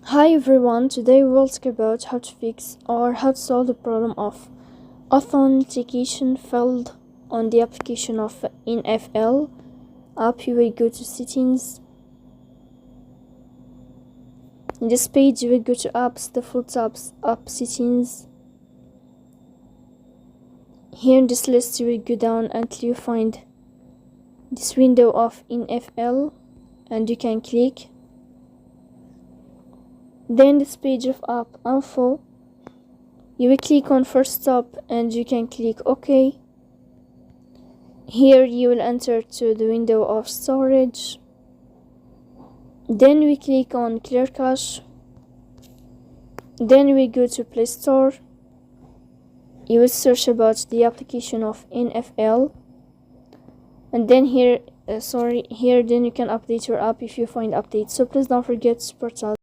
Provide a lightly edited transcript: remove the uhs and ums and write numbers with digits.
Hi everyone, today we'll talk about how to fix or how to solve the problem of authentication failed on the application of NFL app. You will go to settings. In this page you will go to apps, default apps, app settings. Here in this list you will go down until you find this window of NFL and you can click. Then this page of app info, you will click on first stop and you can click OK. Here you will enter to the window of storage. Then we click on clear cache. Then we go to Play Store. You will search about the application of NFL. And then here then you can update your app if you find updates. So please don't forget to support us.